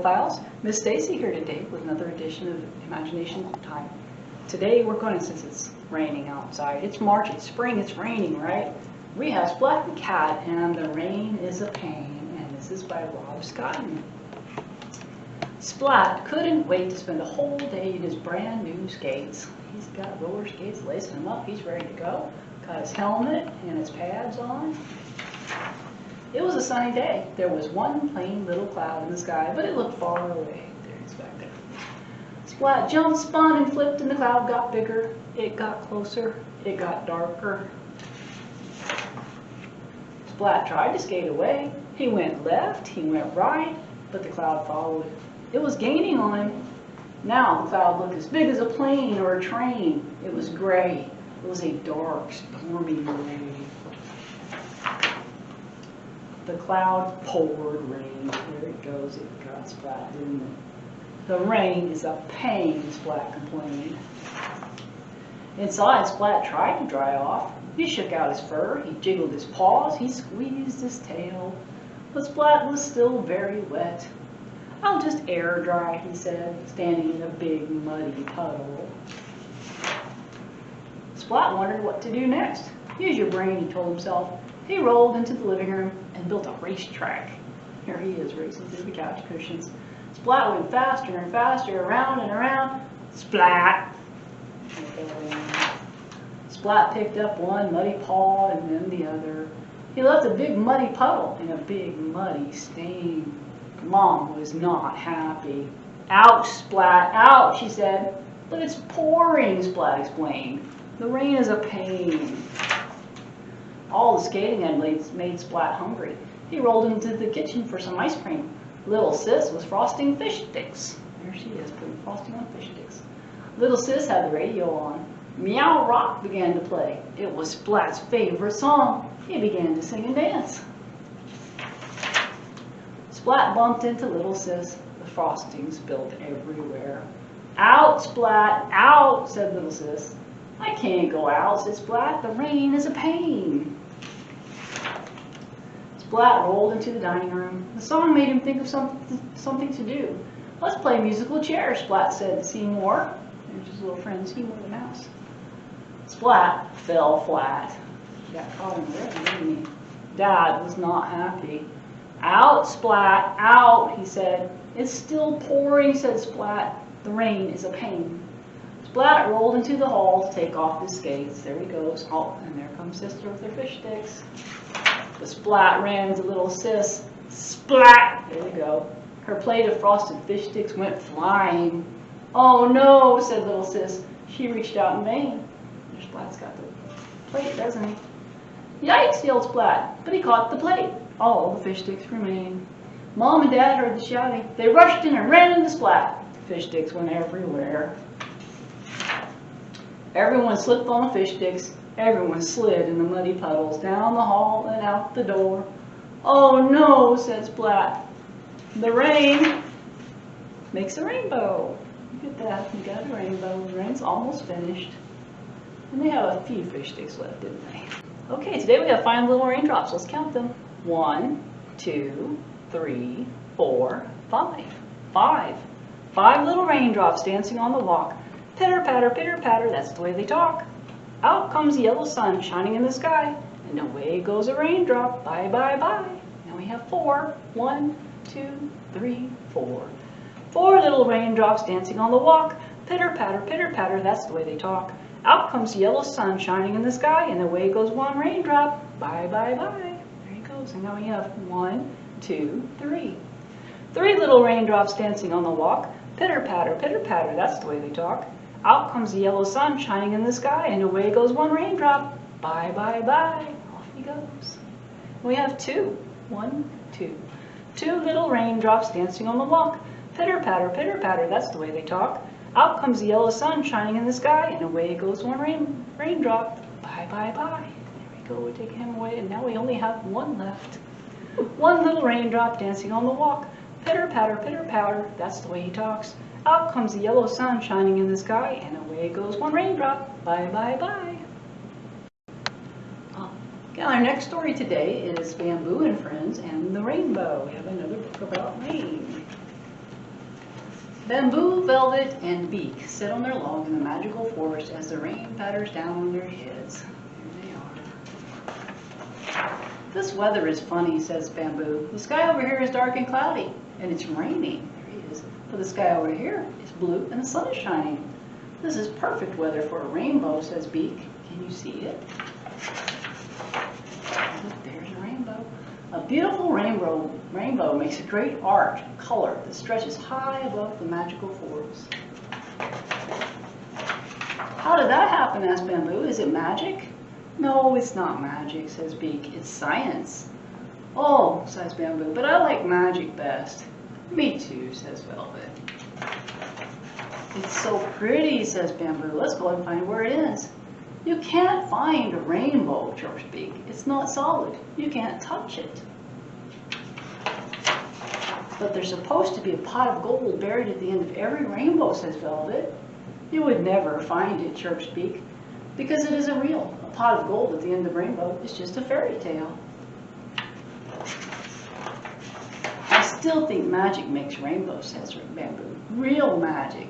Files. Miss Stacey here today with another edition of Imagination Time. Today we're going to, since it's raining outside, it's March, it's spring, it's raining, right? We have Splat the Cat and The Rain is a Pain, and this is by Rob Scotton. Splat couldn't wait to spend a whole day in his brand new skates. He's got roller skates, lacing them up, he's ready to go. Got his helmet and his pads on. It was a sunny day. There was one plain little cloud in the sky, but it looked far away. There, it's back there. Splat jumped, spun, and flipped, and the cloud got bigger. It got closer. It got darker. Splat tried to skate away. He went left, he went right, but the cloud followed. It was gaining on him. Now the cloud looked as big as a plane or a train. It was gray. It was a dark, stormy gray. The cloud poured rain. There it goes. It got Splat, didn't it? The rain is a pain, Splat complained. Inside, Splat tried to dry off. He shook out his fur. He jiggled his paws. He squeezed his tail. But Splat was still very wet. I'll just air dry, he said, standing in a big muddy puddle. Splat wondered what to do next. Use your brain, he told himself. He rolled into the living room and built a racetrack. Here he is racing through the couch cushions. Splat went faster and faster, around and around. Splat! Splat picked up one muddy paw and then the other. He left a big muddy puddle and a big muddy stain. Mom was not happy. Ouch, Splat, ouch, she said. But it's pouring, Splat explained. The rain is a pain. All the skating had made Splat hungry. He rolled into the kitchen for some ice cream. Little Sis was frosting fish sticks. There she is, putting frosting on fish sticks. Little Sis had the radio on. Meow Rock began to play. It was Splat's favorite song. He began to sing and dance. Splat bumped into Little Sis. The frosting spilled everywhere. Out, Splat, out, said Little Sis. I can't go out, said Splat. The rain is a pain. Splat rolled into the dining room. The song made him think of something to do. Let's play musical chairs, Splat said to Seymour. There's his little friend Seymour the mouse. Splat fell flat. He got caught in the river, didn't he? Dad was not happy. Out, Splat, out, he said. It's still pouring, said Splat. The rain is a pain. Splat rolled into the hall to take off his skates. There he goes. Oh, and there comes Sister with her fish sticks. The Splat ran to Little Sis. Splat! There we go. Her plate of frosted fish sticks went flying. Oh no, said Little Sis. She reached out in vain. Splat's got the plate, doesn't he? Yikes, yelled Splat, but he caught the plate. All the fish sticks remained. Mom and Dad heard the shouting. They rushed in and ran into Splat. The fish sticks went everywhere. Everyone slipped on the fish sticks. Everyone slid in the muddy puddles, down the hall and out the door. Oh no, said Splat. The rain makes a rainbow. Look at that, you got a rainbow. The rain's almost finished. And they have a few fish sticks left, didn't they? Okay, today we have 5 little raindrops. Let's count them. 1, 2, 3, 4, 5. 5 little raindrops dancing on the walk. Pitter patter, that's the way they talk. Out comes the yellow sun shining in the sky, and away goes a raindrop. Bye, bye, bye. Now we have 4. 1, 2, 3, 4. 4 little raindrops dancing on the walk. Pitter patter, that's the way they talk. Out comes the yellow sun shining in the sky, and away goes one raindrop. Bye, bye, bye. There he goes. And now we have 1, 2, 3. 3 little raindrops dancing on the walk. Pitter patter, that's the way they talk. Out comes the yellow sun shining in the sky, and away goes one raindrop. Bye, bye, bye. Off he goes. We have 2. 1, 2. 2 little raindrops dancing on the walk. Pitter patter, that's the way they talk. Out comes the yellow sun shining in the sky, and away goes one raindrop. Bye, bye, bye. There we go, we take him away, and now we only have 1 left. 1 little raindrop dancing on the walk. Pitter patter, that's the way he talks. Out comes the yellow sun shining in the sky, and away goes one raindrop. Bye, bye, bye. Our next story today is Bamboo and Friends and the Rainbow. We have another book about rain. Bamboo, Velvet, and Beak sit on their log in the magical forest as the rain patters down on their heads. Here they are. This weather is funny, says Bamboo. The sky over here is dark and cloudy, and it's raining. There he is. But the sky over here is blue and the sun is shining. This is perfect weather for a rainbow, says Beak. Can you see it? Look, there's a rainbow. A beautiful rainbow makes a great arch of color that stretches high above the magical forest. How did that happen, asked Bamboo. Is it magic? No, it's not magic, says Beak. It's science. Oh, says Bamboo, but I like magic best. Me too, says Velvet. It's so pretty, says Bamboo. Let's go and find where it is. You can't find a rainbow, chirps Beak. It's not solid. You can't touch it. But there's supposed to be a pot of gold buried at the end of every rainbow, says Velvet. You would never find it, chirps Beak, because it isn't real. A pot of gold at the end of a rainbow is just a fairy tale. I still think magic makes rainbows, says Bamboo. Real magic.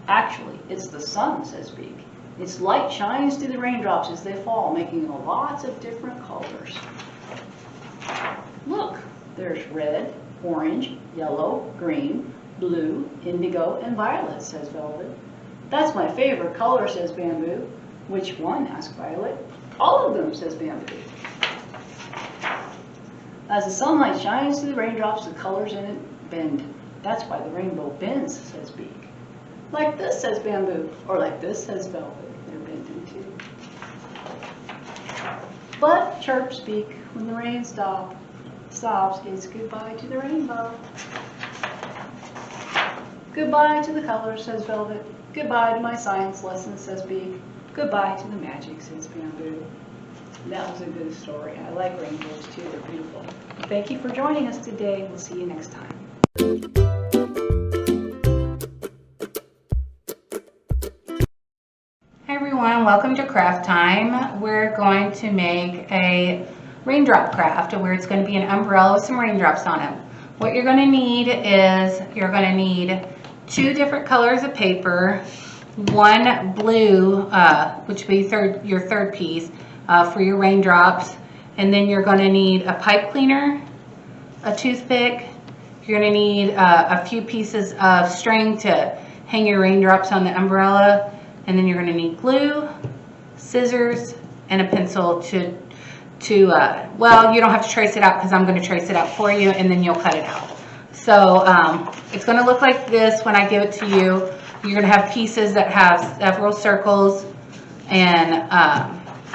Actually, it's the sun, says Beak. Its light shines through the raindrops as they fall, making lots of different colors. Look, there's red, orange, yellow, green, blue, indigo, and violet, says Velvet. That's my favorite color, says Bamboo. Which one, asked Violet. All of them, says Bamboo. As the sunlight shines through the raindrops, the colors in it bend. That's why the rainbow bends, says Beak. Like this, says Bamboo, or like this, says Velvet. They're bending too. But, chirps Beak, when the rain stops, it's goodbye to the rainbow. Goodbye to the colors, says Velvet. Goodbye to my science lesson, says Beak. Goodbye to the magic, says Bamboo. That was a good story. I like rainbows too, they're beautiful. Thank you for joining us today. We'll see you next time. Hi everyone, welcome to Craft Time. We're going to make a raindrop craft where it's going to be an umbrella with some raindrops on it. What you're going to need is you're going to need 2 different colors of paper, 1 blue, which will be your third piece for your raindrops, and then you're going to need a pipe cleaner, a toothpick. You're going to need a few pieces of string to hang your raindrops on the umbrella, and then you're going to need glue, scissors, and a pencil well, you don't have to trace it out because I'm going to trace it out for you, and then you'll cut it out. So it's going to look like this when I give it to you. You're going to have pieces that have several circles and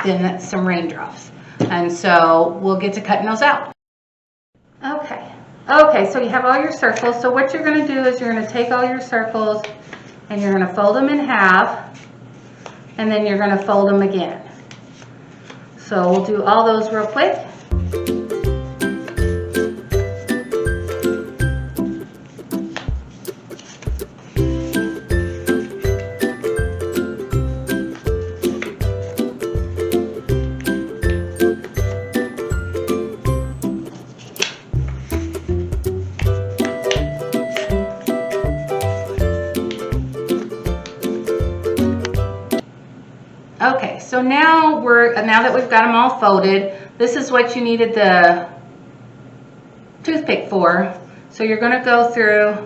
then some raindrops. And so we'll get to cutting those out. Okay, so you have all your circles. So what you're going to do is you're going to take all your circles and you're going to fold them in half, and then you're going to fold them again. So we'll do all those real quick. Okay, so now that we've got them all folded, this is what you needed the toothpick for. So you're going to go through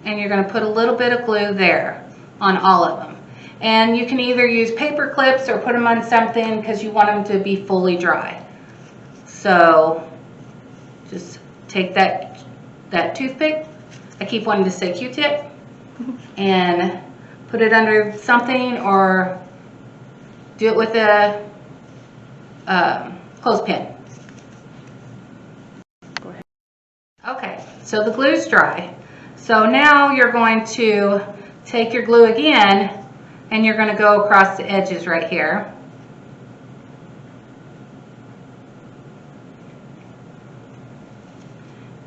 and you're going to put a little bit of glue there on all of them. And you can either use paper clips or put them on something because you want them to be fully dry. So just take that toothpick, I keep wanting to say Q-tip, and put it under something, or do it with a clothespin. Go ahead. Okay, so the glue's dry. So now you're going to take your glue again and you're going to go across the edges right here.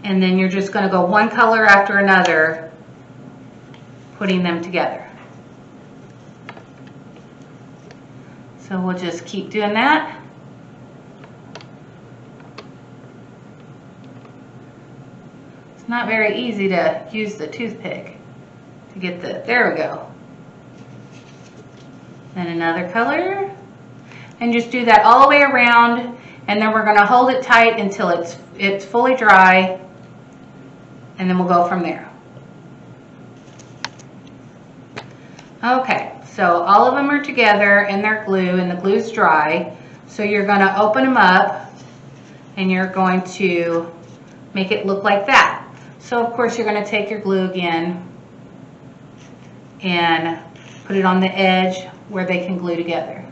And then you're just going to go one color after another, putting them together. So we'll just keep doing that. It's not very easy to use the toothpick to get the, there we go. And another color. And just do that all the way around, and then we're going to hold it tight until it's fully dry, and then we'll go from there. Okay, so all of them are together and they're glue, and the glue's dry. So you're going to open them up and you're going to make it look like that. So of course you're going to take your glue again and put it on the edge where they can glue together.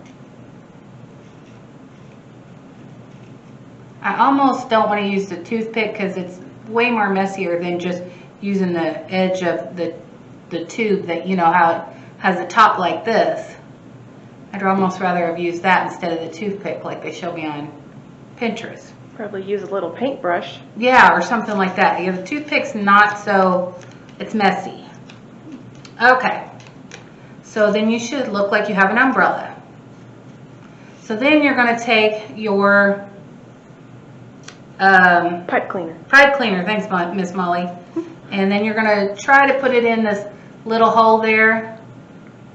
I almost don't want to use the toothpick because it's way more messier than just using the edge of the tube that, you know, how it has a top like this. I'd almost rather have used that instead of the toothpick like they show me on Pinterest. Probably use a little paintbrush. Yeah, or something like that. Yeah, the toothpick's not so, it's messy. Okay, so then you should look like you have an umbrella. So then you're going to take your Pipe cleaner. pipe cleaner, thanks Miss Molly, and then you're going to try to put it in this little hole there,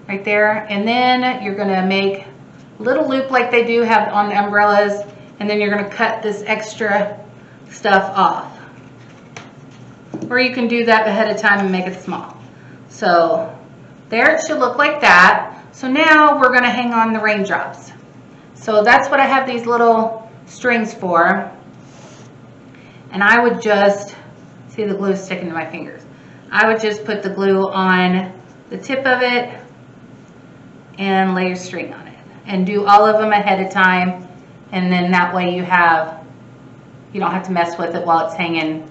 right there, and then you're going to make a little loop like they do have on the umbrellas, and then you're going to cut this extra stuff off. Or you can do that ahead of time and make it small. So there it should look like that. So now we're going to hang on the raindrops. So that's what I have these little strings for. And I would just, see the glue sticking to my fingers. I would just put the glue on the tip of it and lay your string on it. And do all of them ahead of time. And then that way you don't have to mess with it while it's hanging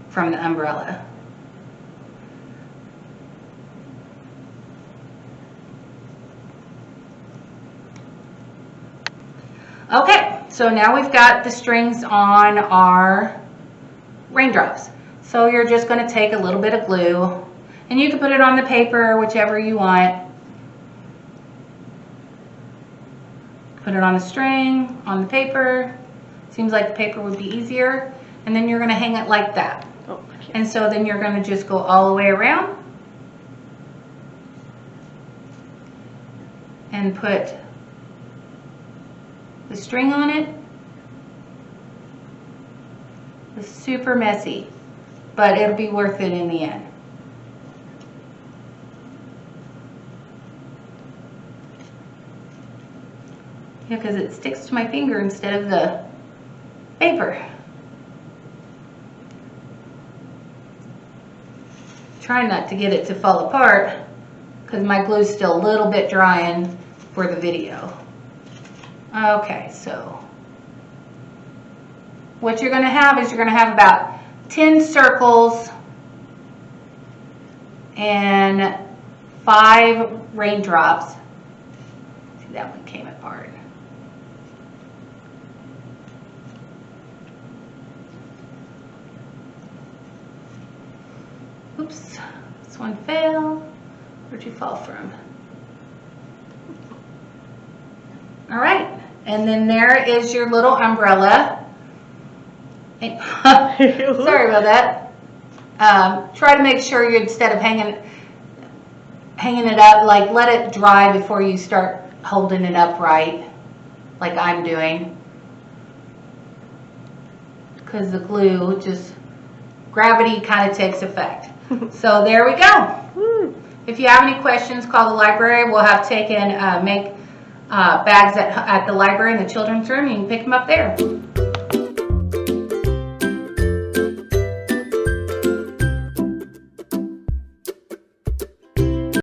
from the umbrella. Okay, so now we've got the strings on our raindrops. So you're just going to take a little bit of glue, and you can put it on the paper, whichever you want. Put it on the string, on the paper. Seems like the paper would be easier. And then you're going to hang it like that. Oh, and so then you're going to just go all the way around and put the string on it. It's super messy, but it'll be worth it in the end. Yeah, because it sticks to my finger instead of the paper. Trying not to get it to fall apart because my glue's still a little bit drying for the video. Okay, so what you're going to have is you're going to have about 10 circles and 5 raindrops. See, that one came apart. Oops, this one fell. Where'd you fall from? All right, and then there is your little umbrella. Sorry about that. Try to make sure you, instead of hanging it up, like let it dry before you start holding it upright, like I'm doing. Because the glue just, gravity kind of takes effect. So there we go. If you have any questions, call the library. We'll have taken, make bags at the library in the children's room. You can pick them up there.